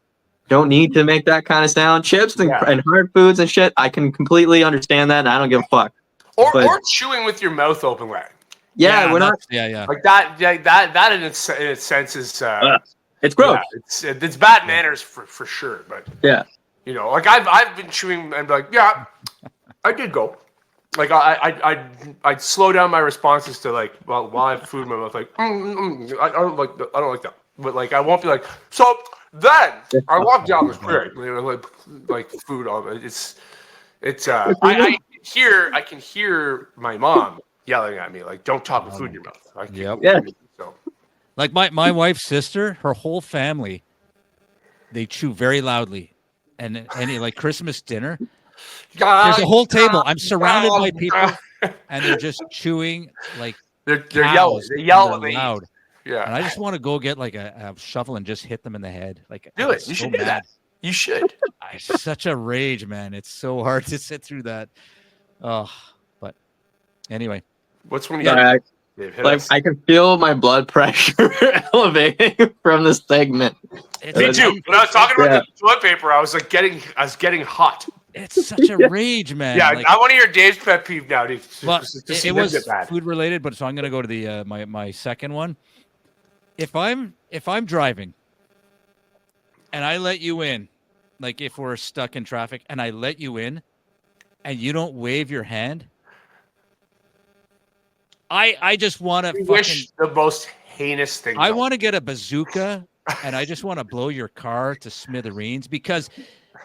don't need to make that kind of sound. Chips and hard foods and shit. I can completely understand that, and I don't give a fuck. Or chewing with your mouth open, right? Yeah, we're not. Yeah. Like that. Yeah, that in its sense is. It's gross. Yeah, it's bad manners for sure. But yeah, you know, like I've been chewing and like, yeah, I did go. Like I'd slow down my responses to like while I have food in my mouth, like I don't like that. But like I won't be like, so then I walk down the street, you know, like food all it's I can hear my mom yelling at me like, don't talk with food in your mouth. Yeah. So like my wife's sister, her whole family, they chew very loudly, and any like Christmas dinner. There's a whole table. I'm surrounded by people, and they're just chewing like they're yelling. They yell loud. Yeah, and I just want to go get like a shovel and just hit them in the head. Like do it. You should do that. You should. It's such a rage, man. It's so hard to sit through that. Oh, but anyway, what's one you got? Like I can feel my blood pressure elevating from this segment. Me too. When I was talking about the toilet paper, I was getting hot. It's such a rage, man. Yeah, like, I want to hear Dave's pet peeve now, dude. Well, it was food related, but so I'm gonna go to the my second one. If I'm driving and I let you in, like if we're stuck in traffic and I let you in and you don't wave your hand, I just want to wish the most heinous thing. I want to get a bazooka and I just want to blow your car to smithereens, because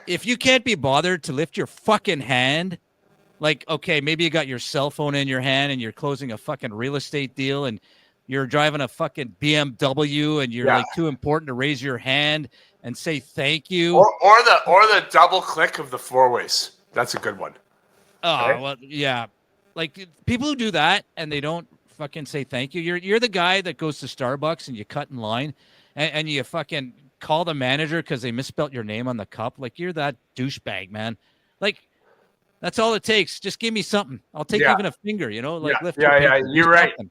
if you can't be bothered to lift your fucking hand, like, okay, maybe you got your cell phone in your hand and you're closing a fucking real estate deal and you're driving a fucking BMW and you're like too important to raise your hand and say thank you. Or the double click of the four ways. That's a good one. Oh, right? Well, yeah. Like people who do that and they don't fucking say thank you. You're the guy that goes to Starbucks and you cut in line and you fucking call the manager because they misspelled your name on the cup. Like you're that douchebag, man. Like that's all it takes. Just give me something. I'll take even a finger, you know, like lift your paper, you're right. Something.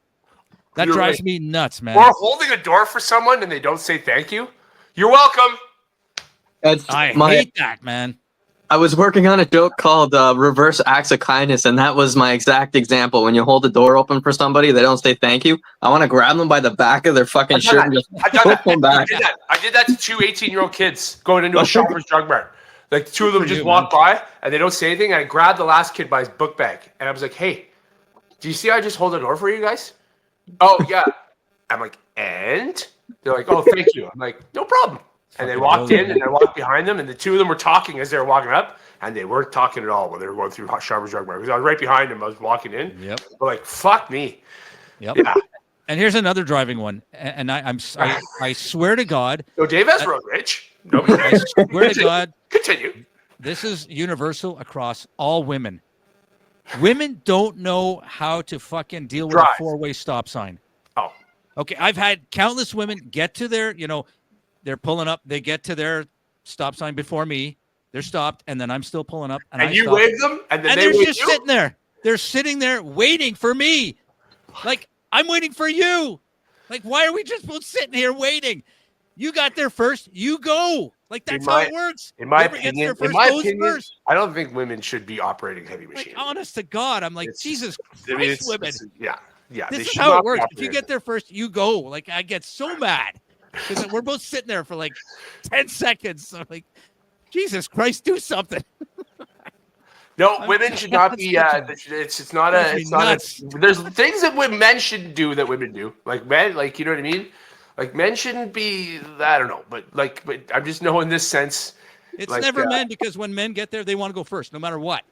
That drives me nuts, man. Or holding a door for someone and they don't say thank you. You're welcome. I hate that, man. I was working on a joke called reverse acts of kindness, and that was my exact example. When you hold the door open for somebody, they don't say thank you. I want to grab them by the back of their fucking shirt and just put them back. I did that to two 18-year-old kids going into a Shoppers Drug Mart. Like two of them just walk by and they don't say anything. I grabbed the last kid by his book bag and I was like, hey, do you see I just hold the door for you guys? Oh, yeah. I'm like, and? They're like, oh, thank you. I'm like, no problem. And they walked in and I walked behind them and the two of them were talking as they were walking up and they weren't talking at all when they were going through Shoppers Drug Mart because I was right behind them. I was walking in. Yep. But like, fuck me. Yep. Yeah. And here's another driving one. And I swear to God. No, Dave has road rage. No, I swear to God. Continue. This is universal across all women. Women don't know how to fucking deal with a four-way stop sign. Oh. Okay, I've had countless women get to their, they're pulling up. They get to their stop sign before me. They're stopped, and then I'm still pulling up. And you wave them, and then they're just sitting there. They're sitting there waiting for me. Like, I'm waiting for you. Like, why are we just both sitting here waiting? You got there first. You go. Like, that's how it works. In my opinion, I don't think women should be operating heavy machines. Like, honest to God, I'm like, Jesus Christ, women. Yeah. This is how it works. If you get there first, you go. Like, I get so mad because we're both sitting there for like 10 seconds. So I'm like, Jesus Christ, do something. No, women should not be. It's not a. There's things that men shouldn't do that women do. Like men, like you know what I mean. Like men shouldn't be. I don't know, but I'm just know in this sense. It's like, never men because when men get there, they want to go first, no matter what,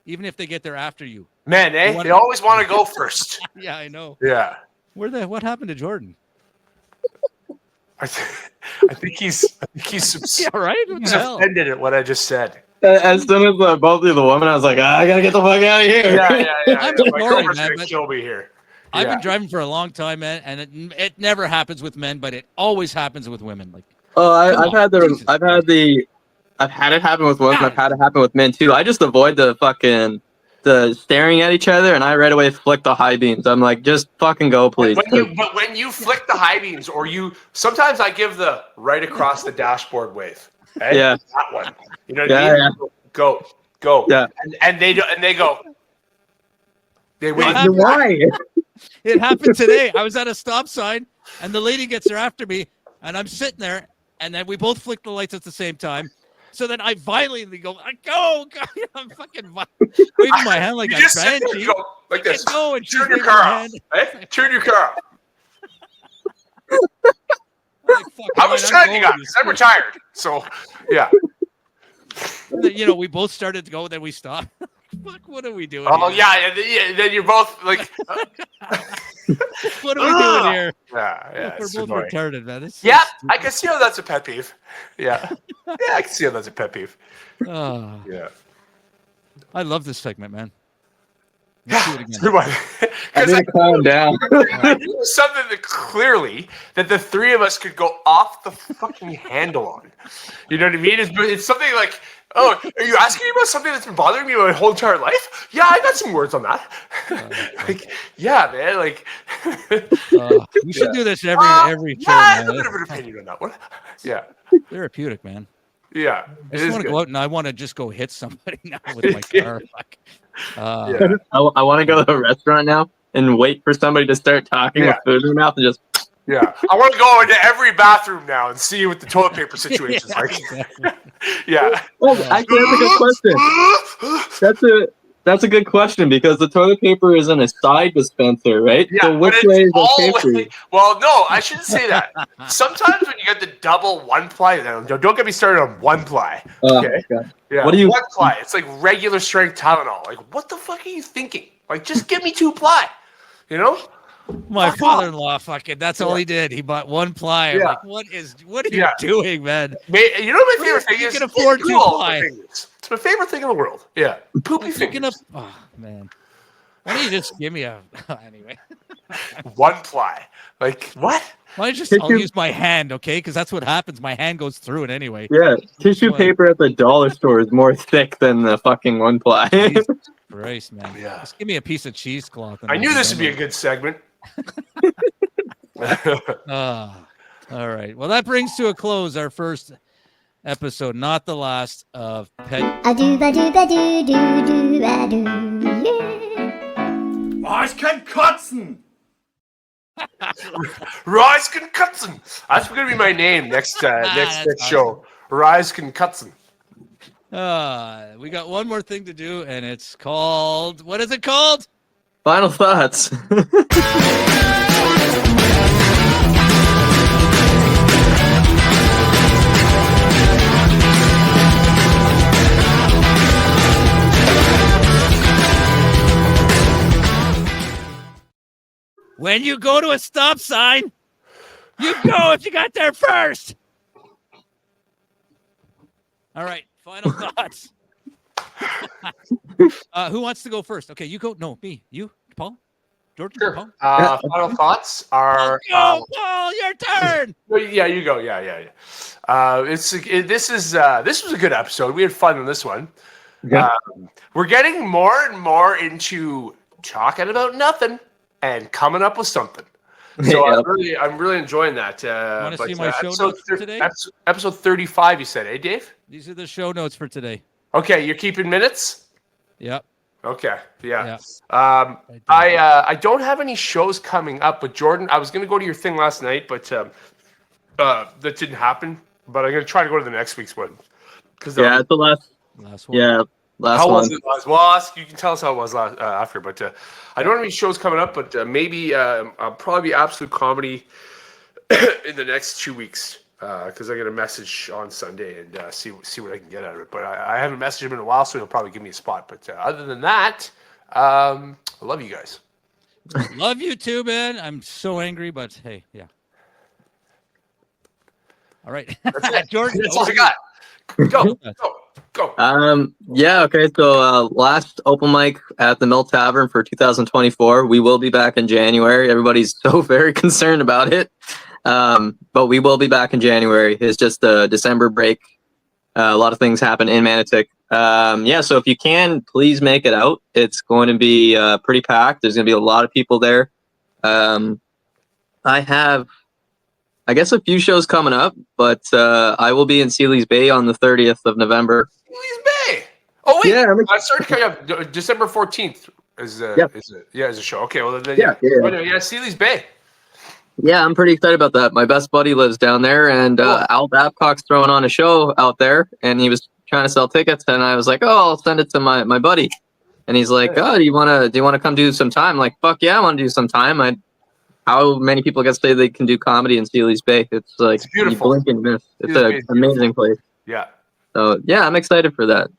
even if they get there after you. Men, they always want to go first. Yeah, I know. Yeah. What happened to Jordan? I think he's yeah, right? He's offended at what I just said. As soon as both of the women, I was like, I gotta get the fuck out of here. Yeah. I'm sorry, man. Kill me here. I've been driving for a long time, man, and it never happens with men, but it always happens with women. Like, I've had it happen with women. I've had it happen with men too. I just avoid the staring at each other, and I right away flick the high beams. I'm like, just fucking go, please. But when you flick the high beams, or sometimes I give the right across the dashboard wave. Okay? Yeah, that one. You know what I mean? Yeah. Go. Yeah, and they go. They wait. Why? it happened today. I was at a stop sign, and the lady gets there after me, and I'm sitting there, and then we both flick the lights at the same time. So then I violently go, go. I'm fucking waving my hand like a banshee. Go like this. Go, and turn your car off. Hey? Turn your car off. Like, How much time you got? I'm retired. So, yeah. You know, we both started to go, then we stopped. Fuck, what are we doing? Oh, here? yeah. Then you're both like, what are we doing here? Yeah. We're both retarded, man. I can see how that's a pet peeve. Yeah. I can see how that's a pet peeve. Yeah. I love this segment, man. Let's do it again. I need to calm down. I knew something that the three of us could go off the fucking handle on. You know what I mean? It's something like, oh, are you asking me about something that's been bothering me my whole entire life? Yeah, I got some words on that. Like, yeah, man. Like, we should do this every show. I have a bit of an opinion on that one. Yeah. Therapeutic, man. Yeah. I just want to go out and I want to just go hit somebody now with my car. I want to go to a restaurant now and wait for somebody to start talking with food in their mouth and just. Yeah, I want to go into every bathroom now and see what the toilet paper situation is like. Yeah. Well, actually, that's a good question. That's a good question because the toilet paper is in a side dispenser, right? Yeah, so which way is the paper? Well, no, I shouldn't say that. Sometimes when you get the double one ply, don't get me started on one ply. Okay. Yeah. What do you? One ply. It's like regular strength Tylenol. Like, what the fuck are you thinking? Like, just give me 2 ply. You know? My father-in-law, fucking, that's all he did. He bought 1 ply. I'm like, what are you doing, man? You know what my favorite thing is? You can afford 2 ply. It's my favorite thing in the world. Yeah. Poopy fingers. Oh, man. Why don't you just give me anyway. 1 ply. Like, what? Why don't you I'll use my hand, okay? Because that's what happens. My hand goes through it anyway. Yeah, tissue paper at the dollar store is more thick than the fucking 1 ply. Jesus Christ, man. Yeah. Just give me a piece of cheesecloth. I knew this would be a good segment. All right. Well, that brings to a close our first episode, not the last, of Pet. Ich kann kotzen! Rise can Kutzen. That's going to be my name next show. Rise can Kutzen. We got one more thing to do, and it's called. What is it called? Final thoughts. When you go to a stop sign, you go if you got there first. All right, final thoughts. Who wants to go first? Okay, you go. No, me. You, Paul? George? Sure. Paul? Final thoughts are. Go, Paul, your turn. Yeah, you go. Yeah. This was a good episode. We had fun on this one. Yeah. We're getting more and more into talking about nothing and coming up with something. So I'm really enjoying that. Want to see my show notes for today? Episode 35, you said, Dave? These are the show notes for today. Okay, you're keeping minutes? Yep. Okay, yeah. I don't have any shows coming up, but Jordan, I was going to go to your thing last night, but that didn't happen. But I'm going to try to go to the next week's one. It's the last one. Yeah. How was it last? Well, you can tell us how it was after, but I don't have any shows coming up, but maybe I'll probably be Absolute Comedy in the next 2 weeks because I get a message on Sunday and see what I can get out of it. But I haven't messaged him in a while, so he'll probably give me a spot. But other than that, I love you guys. Love you too, man. I'm so angry, but hey, yeah. All right. That's it. Jordan, that's all I got. Go. Go. Yeah, okay. So last open mic at the Mill Tavern for 2024. We will be back in January. Everybody's so very concerned about it. But we will be back in January. It's just a December break. A lot of things happen in Manotick. Yeah, so if you can, please make it out. It's going to be pretty packed. There's going to be a lot of people there. I have, I guess, a few shows coming up, but I will be in Sealy's Bay on the 30th of November. Sealy's Bay. Oh wait, Yeah, sorry to cut you off. December 14th is a show. Okay, well then, yeah, Sealy's Bay. Yeah, I'm pretty excited about that. My best buddy lives down there, and Al Babcock's throwing on a show out there, and he was trying to sell tickets, and I was like, oh, I'll send it to my buddy, and he's like, oh, do you want to come do some time? I'm like, fuck yeah, I want to do some time. How many people get to say they can do comedy in Sealy's Bay? It's like it's beautiful. You blink and miss. It's an amazing place. Yeah. So yeah, I'm excited for that.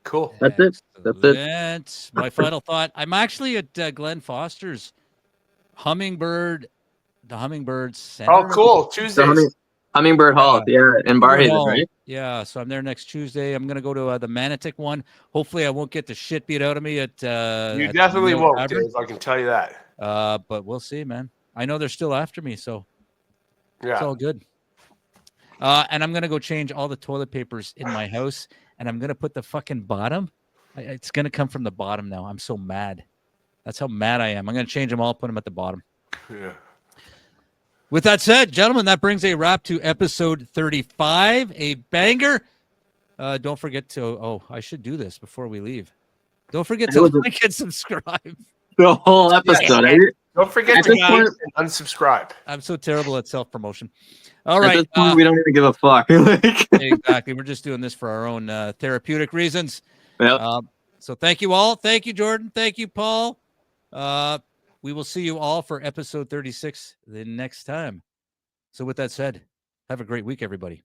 Cool. That's it. That's my final thought. I'm actually at Glenn Foster's Hummingbird Center. Oh, cool. Tuesdays. Hummingbird Hall, yeah, in Barhaven, right? Yeah, so I'm there next Tuesday. I'm gonna go to the Manotick one. Hopefully, I won't get the shit beat out of me at. You definitely won't, Dave. I can tell you that. But we'll see, man. I know they're still after me, so it's all good. And I'm gonna go change all the toilet papers in my house, and I'm gonna put the fucking bottom. It's gonna come from the bottom now. I'm so mad. That's how mad I am. I'm gonna change them all, put them at the bottom. Yeah. With that said, gentlemen, that brings a wrap to episode 35, a banger. Don't forget to. Oh, I should do this before we leave. Don't forget to like and subscribe. The whole episode. Yeah. Don't forget to like and unsubscribe. I'm so terrible at self-promotion. All right. At this point, we don't even give a fuck. Exactly. We're just doing this for our own therapeutic reasons. Yep. So thank you all. Thank you, Jordan. Thank you, Paul. We will see you all for episode 36 the next time. So with that said, have a great week, everybody.